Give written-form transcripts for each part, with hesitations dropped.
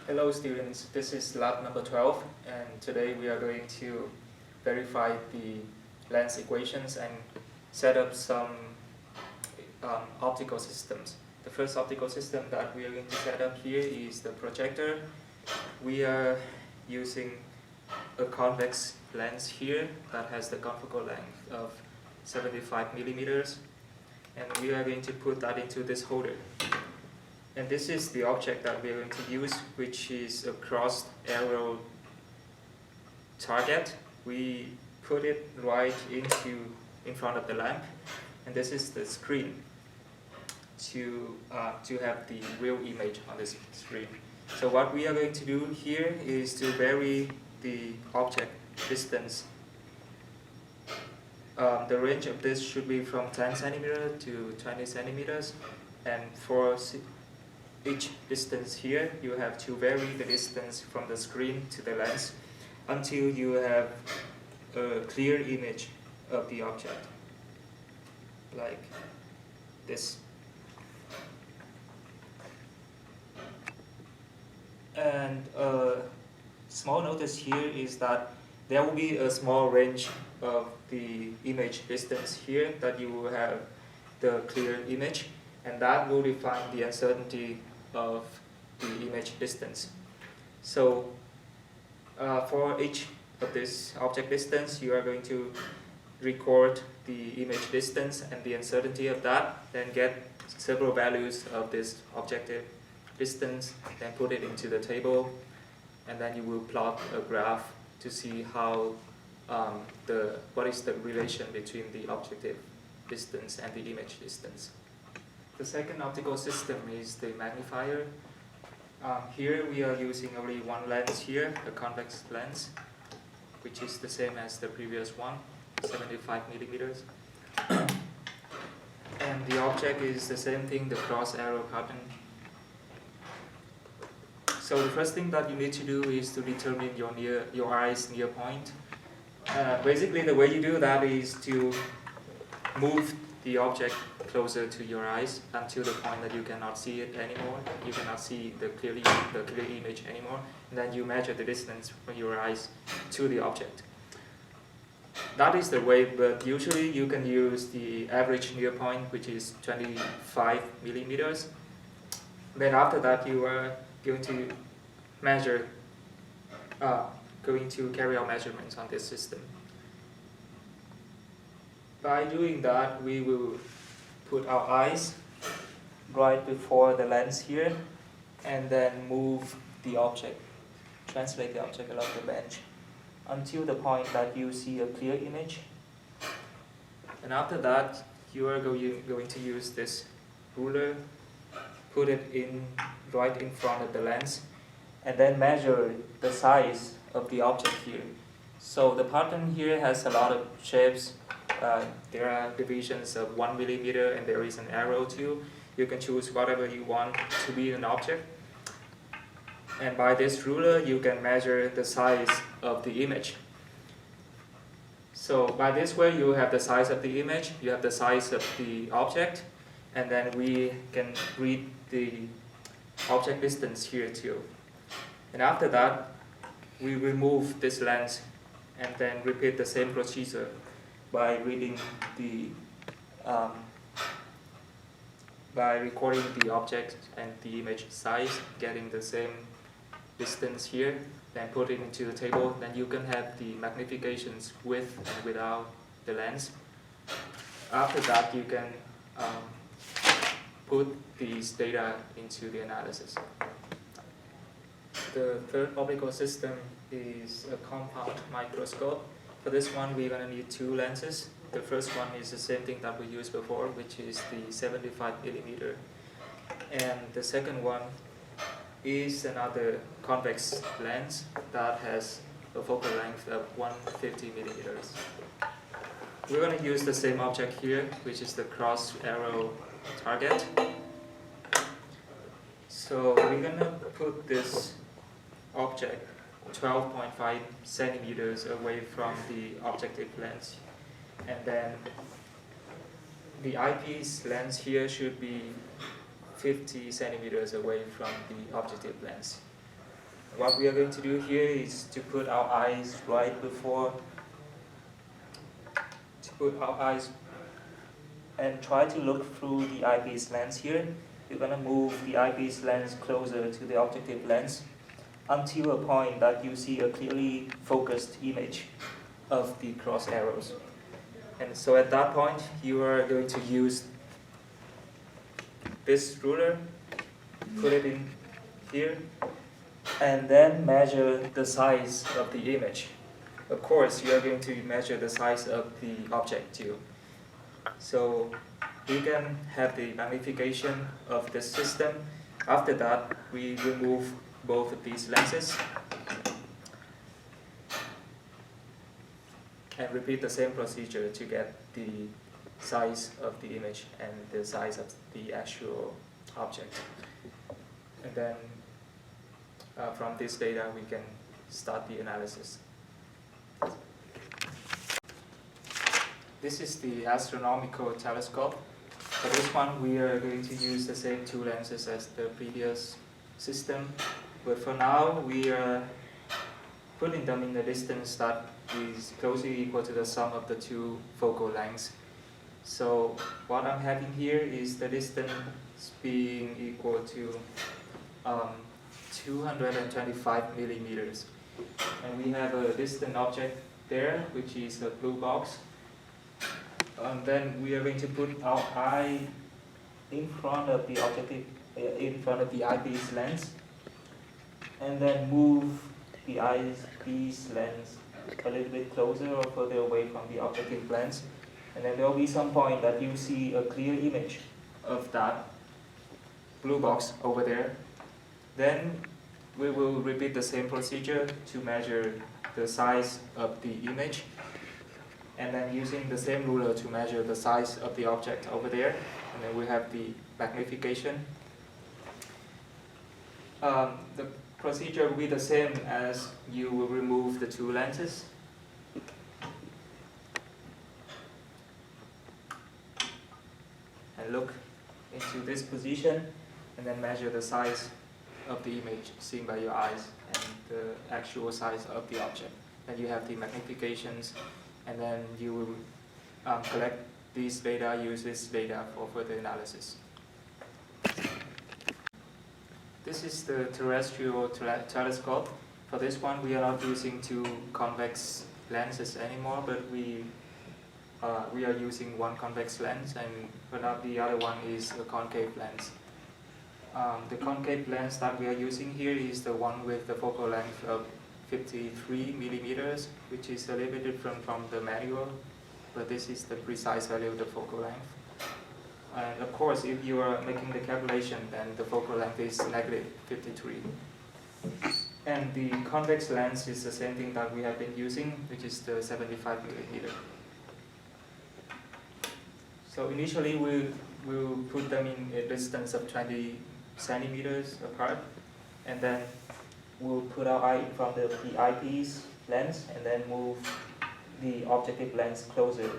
Hello students, this is lab number 12 and today we are going to verify the lens equations and set up some optical systems. The first optical system that we are going to set up here is the projector. We are using a convex lens here that has the confocal length of 75 millimeters, and we are going to put that into this holder. And this is the object that we are going to use, which is a crossed arrow target. We put it right in front of the lamp, and this is the screen to have the real image on this screen. So what we are going to do here is to vary the object distance. The range of this should be from 10 centimeters to 20 centimeters, and for each distance here, you have to vary the distance from the screen to the lens until you have a clear image of the object, like this. And a small notice here is that there will be a small range of the image distance here that you will have the clear image, and that will define the uncertainty of the image distance. So for each of this object distance, you are going to record the image distance and the uncertainty of that, then get several values of this objective distance, then put it into the table, and then you will plot a graph to see how what is the relation between the objective distance and the image distance. The second optical system is the magnifier. Here we are using only one lens here, a convex lens, which is the same as the previous one, 75 millimeters. And the object is the same thing, the cross arrow pattern. So the first thing that you need to do is to determine your eye's near point. Basically the way you do that is to move the object closer to your eyes until the point that you cannot see it anymore. You cannot see the clear image anymore. And then you measure the distance from your eyes to the object. That is the way, but usually you can use the average near point, which is 25 millimeters. Then after that, you are going to measure, going to carry out measurements on this system. By doing that, we will put our eyes right before the lens here, and then move the object, translate the object along the bench until the point that you see a clear image. And after that, you are going to use this ruler, put it right in front of the lens, and then measure the size of the object here. So the pattern here has a lot of shapes. There are divisions of 1 millimeter, and there is an arrow too. You can choose whatever you want to be an object. And by this ruler, you can measure the size of the image. So by this way, you have the size of the image, you have the size of the object, and then we can read the object distance here too. And after that, we remove this lens and then repeat the same procedure by reading the by recording the object and the image size, getting the same distance here, then put it into the table. Then you can have the magnifications with and without the lens. After that, you can put these data into the analysis. The third optical system is a compound microscope. For this one, we're going to need two lenses. The first one is the same thing that we used before, which is the 75 millimeter. And the second one is another convex lens that has a focal length of 150 millimeters. We're going to use the same object here, which is the cross arrow target. So we're going to put this object 12.5 centimeters away from the objective lens, and then the eyepiece lens here should be 50 centimeters away from the objective lens. What we are going to do here is to put our eyes right before, and try to look through the eyepiece lens here. You're going to move the eyepiece lens closer to the objective lens until a point that you see a clearly focused image of the cross arrows. And so at that point, you are going to use this ruler, put it in here, and then measure the size of the image. Of course, you are going to measure the size of the object too. So we can have the magnification of the system. After that, we remove both of these lenses and repeat the same procedure to get the size of the image and the size of the actual object. And then from this data, we can start the analysis. This is the astronomical telescope. For this one, we are going to use the same two lenses as the previous system. But for now, we are putting them in a distance that is closely equal to the sum of the two focal lengths. So what I'm having here is the distance being equal to 225 millimeters. And we have a distant object there, which is a blue box. Then we are going to put our eye in front of the objective, in front of the eyepiece lens, and then move the eyepiece lens a little bit closer or further away from the objective lens. And then there will be some point that you see a clear image of that blue box over there. Then we will repeat the same procedure to measure the size of the image, and then using the same ruler to measure the size of the object over there. And then we have the magnification. The procedure will be the same as you will remove the two lenses. And look into this position, and then measure the size of the image seen by your eyes and the actual size of the object. Then you have the magnifications, and then you will collect these data, use this data for further analysis. This is the terrestrial telescope. For this one, we are not using two convex lenses anymore, but we are using one convex lens, and the other one is a concave lens. The concave lens that we are using here is the one with the focal length of 53 millimeters, which is a little bit different from the manual, but this is the precise value of the focal length. And of course, if you are making the calculation, then the focal length is negative 53. And the convex lens is the same thing that we have been using, which is the 75 millimeter. So initially, we'll put them in a distance of 20 centimeters apart, and then we'll put our eye in front of the eyepiece lens, and then move the objective lens closer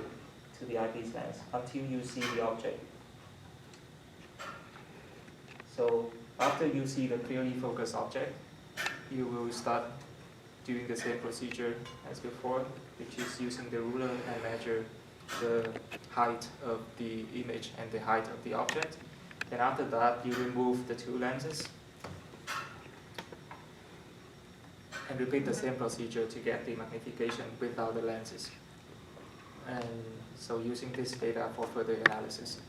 to the eyepiece lens until you see the object. So after you see the clearly focused object, you will start doing the same procedure as before, which is using the ruler and measure the height of the image and the height of the object. Then after that, you remove the two lenses and repeat the same procedure to get the magnification without the lenses. And so using this data for further analysis.